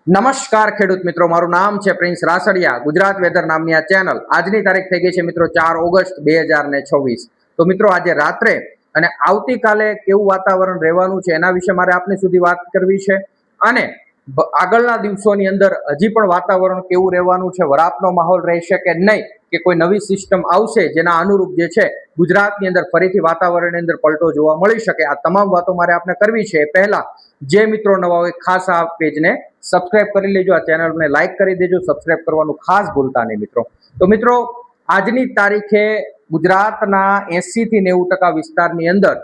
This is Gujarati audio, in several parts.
નમસ્કાર ખેડૂત મિત્રો, મારું નામ છે પ્રિન્સ રાસડિયા. ગુજરાત વેધર નામની આ ચેનલ આજની તારીખ થઈ ગઈ છે મિત્રો 4 ઓગસ્ટ 2026. તો મિત્રો આજે રાત્રે અને આવતીકાલે કેવું વાતાવરણ રહેવાનું છે એના વિશે મારે આપની સુધી વાત કરવી છે. અને આગળના દિવસોની અંદર હજી પણ વાતાવરણ કેવું રહેવાનું છે, વરાપનો માહોલ રહેશે કે નહીં, કે કોઈ નવી સિસ્ટમ આવશે જેના અનુરૂપ જે છે ગુજરાતની અંદર ફરીથી વાતાવરણની અંદર પલટો જોવા મળી શકે. આ તમામ વાતો મારે આપને કરવી છે. પહેલા જે મિત્રો નવા હોય ખાસ આ પેજને સબસ્ક્રાઇબ કરી લેજો, આ ચેનલને લાઈક કરી દેજો, સબસ્ક્રાઇબ કરવાનું ખાસ ભૂલતા નહીં મિત્રો. તો મિત્રો આજની તારીખે ગુજરાતના 80 થી 90% વિસ્તારની અંદર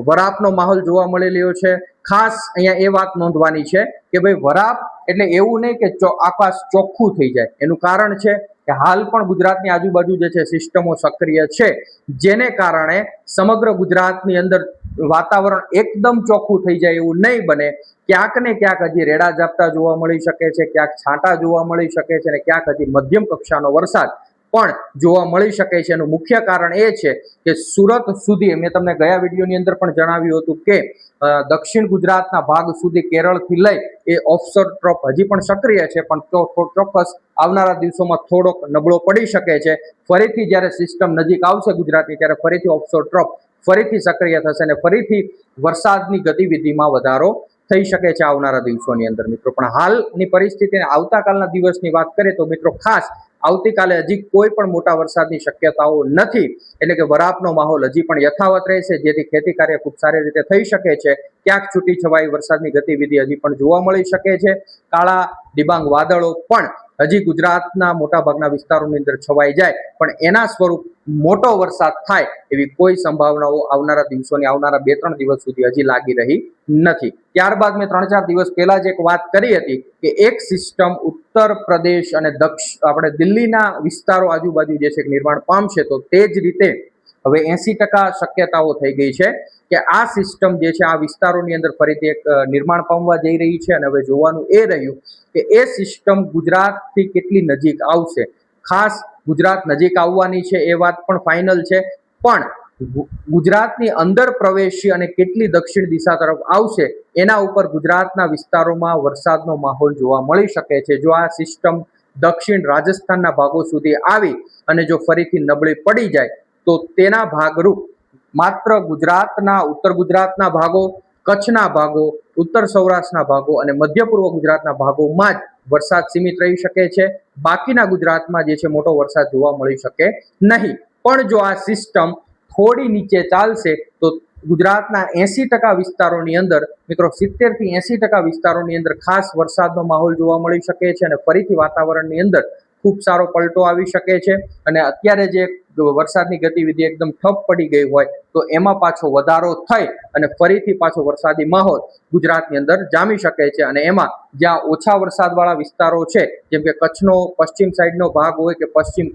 વરાપનો માહોલ જોવા મળી રહ્યો છે. ખાસ અહીંયા એ વાત નોંધવાની છે કે ભાઈ વરાપ એટલે એવું નહીં કે આકાશ ચોખ્ખું થઈ જાય. એનું કારણ છે કે હાલ પણ ગુજરાતની આજુબાજુ જે છે સિસ્ટમો સક્રિય છે, જેને કારણે સમગ્ર ગુજરાતની અંદર વાતાવરણ એકદમ ચોખ્ખું થઈ જાય એવું નહીં બને. ક્યાંક ને ક્યાંક હજી રેડા ઝાપટા જોવા મળી શકે છે, ક્યાંક છાંટા જોવા મળી શકે છે, અને ક્યાંક હજી મધ્યમ કક્ષાનો વરસાદ પણ જોવા મળી શકે છે. એનું મુખ્ય કારણ એ છે કે સુરત સુધી, મેં તમને ગયા વિડીયોની અંદર પણ જણાવ્યું હતું કે દક્ષિણ ગુજરાતના ભાગ સુધી કેરળથી લઈ એ ઓફશોર ટ્રફ હજી પણ સક્રિય છે, પણ ચોક્કસ આવનારા દિવસોમાં થોડોક નબળો પડી શકે છે. ફરીથી જ્યારે સિસ્ટમ નજીક આવશે ગુજરાતની, ત્યારે ફરીથી ઓફશોર ટ્રફ ફરીથી સક્રિય થશે અને ફરીથી વરસાદની ગતિવિધિમાં વધારો થઈ શકે છે આવનારા દિવસોની અંદર મિત્રો. પણ હાલની પરિસ્થિતિને આવતાકાલના દિવસની વાત કરીએ તો મિત્રો ખાસ આવતીકાલે હજી કોઈ પણ મોટા વરસાદની શક્યતાઓ નથી, એટલે કે વરાપનો માહોલ હજી પણ યથાવત રહેશે, જેથી ખેતી કાર્ય ખૂબ સારી રીતે થઈ શકે છે. ક્યાંક છૂટી છવાઈ વરસાદની ગતિવિધિ હજી પણ જોવા મળી શકે છે. કાળા ડિબાંગ વાદળો પણ હજી ગુજરાતના મોટાભાગના વિસ્તારોની અંદર છવાઈ જાય, પણ એના સ્વરૂપ મોટો વરસાદ થાય એવી કોઈ સંભાવનાઓ આવનારા દિવસોની, આવનારા 2-3 દિવસ સુધી હજી લાગી રહી નથી. ત્યારબાદ મેં 3-4 દિવસ પહેલા જ એક વાત કરી હતી કે એક સિસ્ટમ ઉત્તર પ્રદેશ અને આપણે દિલ્હીના વિસ્તારો આજુબાજુ જે છે નિર્માણ પામશે. તો તે જ રીતે હવે 80% શક્યતાઓ થઈ ગઈ છે કે આ સિસ્ટમ જે છે આ વિસ્તારોની અંદર ફરીથી એક નિર્માણ પામવા જઈ રહી છે. અને હવે જોવાનું એ રહ્યું કે એ સિસ્ટમ ગુજરાતથી કેટલી નજીક આવશે. ખાસ ગુજરાત નજીક આવવાની છે એ વાત પણ ફાઇનલ છે, પણ ગુજરાતની અંદર પ્રવેશી અને કેટલી દક્ષિણ દિશા તરફ આવશે એના ઉપર ગુજરાતના વિસ્તારોમાં વરસાદનો માહોલ જોવા મળી શકે છે. જો આ સિસ્ટમ દક્ષિણ રાજસ્થાનના ભાગો સુધી આવી અને જો ફરીથી નબળી પડી જાય તો તેના ભાગરૂપ માત્ર ગુજરાતના ઉત્તર ગુજરાતના ભાગો, કચ્છના ભાગો, ઉત્તર સૌરાષ્ટ્રના ભાગો અને મધ્ય પૂર્વ ગુજરાતના ભાગોમાં જ વરસાદ સીમિત રહી શકે છે. બાકીના ગુજરાતમાં જે છે મોટો વરસાદ જોવા મળી શકે નહીં. પણ જો આ સિસ્ટમ થોડી નીચે ચાલશે તો ગુજરાતના 80% વિસ્તારોની અંદર મિત્રો 70 થી 80% વિસ્તારોની અંદર ખાસ વરસાદનો માહોલ જોવા મળી શકે છે અને ફરીથી વાતાવરણની અંદર ખૂબ સારો પલટો આવી શકે છે. અને અત્યારે જે વરસાદની ગતિવિધિ એકદમ ઠપ પડી ગઈ હોય તો એમાં પાછો વધારો થઈ અને ફરીથી પાછો વરસાદી માહોલ ગુજરાતની અંદર જામી શકે છે. અને એમાં જ્યાં ઓછા વરસાદવાળા વિસ્તારો છે, જેમ કે કચ્છનો પશ્ચિમ સાઈડનો ભાગ હોય કે પશ્ચિમ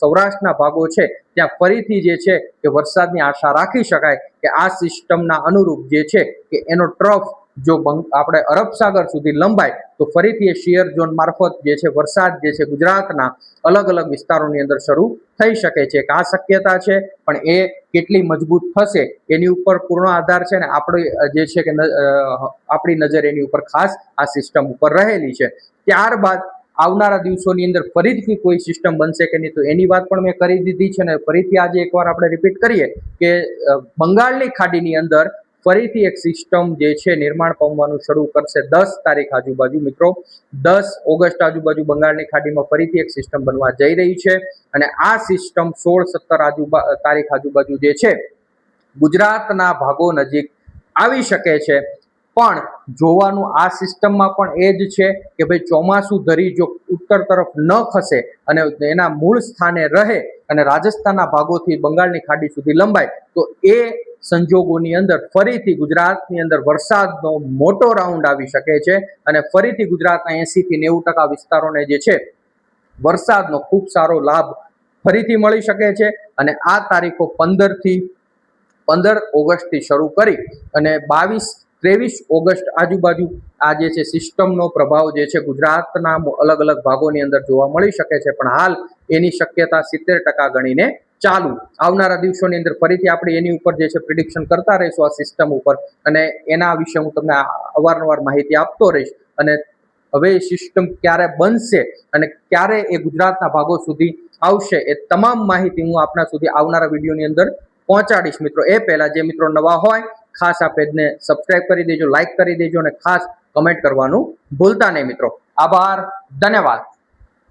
સૌરાષ્ટ્રના ભાગો છે, ત્યાં ફરીથી જે છે કે વરસાદની આશા રાખી શકાય કે આ સિસ્ટમના અનુરૂપ જે છે કે એનો ટ્રફ જો આપણે અરબ સાગર સુધી લંબાય તો ફરીથી એ શિયર ઝોન મારફત જે છે વરસાદ જે છે ગુજરાતના અલગ અલગ વિસ્તારોની અંદર શરૂ થઈ શકે છે. આ શક્યતા છે, પણ એ કેટલી મજબૂત થશે એની ઉપર પૂર્ણ આધાર છે ને આપણી જે છે કે આપણી નજર એની ઉપર ખાસ આ સિસ્ટમ ઉપર રહેલી છે. ત્યારબાદ આવનારા દિવસોની અંદર ફરીથી કોઈ સિસ્ટમ બનશે કે નહીં તો એની વાત પણ મેં કરી દીધી છે. ને ફરીથી આજે એકવાર આપણે રિપીટ કરીએ કે બંગાળની ખાડીની અંદર ફરીથી એક સિસ્ટમ જે છે નિર્માણ પામવાનું શરૂ કરશે 10 તારીખ આજુબાજુ મિત્રો. 10 ઓગસ્ટ આજુબાજુ બંગાળની ખાડીમાં ફરીથી એક સિસ્ટમ બનવા જઈ રહી છે. અને આ સિસ્ટમ 16-17 તારીખ આજુબાજુ જે છે ગુજરાતના ભાગો નજીક આવી શકે છે. પણ જોવાનું આ સિસ્ટમમાં પણ એ જ છે કે ભાઈ ચોમાસું ધરી જો ઉત્તર તરફ ન ખસે અને એના મૂળ સ્થાને રહે અને રાજસ્થાનના ભાગોથી બંગાળની ખાડી સુધી લંબાય તો એ સંજોગોની અંદર ફરીથી ગુજરાતની અંદર વરસાદનો મોટો રાઉન્ડ આવી શકે છે અને ફરીથી ગુજરાતના 80 થી 90% વિસ્તારોને જે છે વરસાદનો ખૂબ સારો લાભ ફરીથી મળી શકે છે. અને આ તારીખો 15 ઓગસ્ટથી શરૂ કરી અને 22-23 ઓગસ્ટ આજુબાજુ આ જે છે સિસ્ટમનો પ્રભાવ જે છે ગુજરાતના અલગ અલગ ભાગોની અંદર જોવા મળી શકે છે. પણ હાલ એની શક્યતા 70% ગણીને ચાલુ. આવનારા દિવસોની અંદર ફરીથી આપણે એની ઉપર જે છે પ્રિડિક્શન કરતા રહીશું આ સિસ્ટમ ઉપર, અને એના વિશે હું તમને અવારનવાર માહિતી આપતો રહીશ. અને હવે એ સિસ્ટમ ક્યારે બનશે અને ક્યારે એ ગુજરાતના ભાગો સુધી આવશે, એ તમામ માહિતી હું આપના સુધી આવનારા વિડીયોની અંદર પહોંચાડીશ મિત્રો. એ પહેલા જે મિત્રો નવા હોય ખાસ આ પેજને સબસ્ક્રાઇબ કરી દેજો, લાઈક કરી દેજો અને ખાસ કમેન્ટ કરવાનું ભૂલતા નહીં મિત્રો. આભાર, ધન્યવાદ.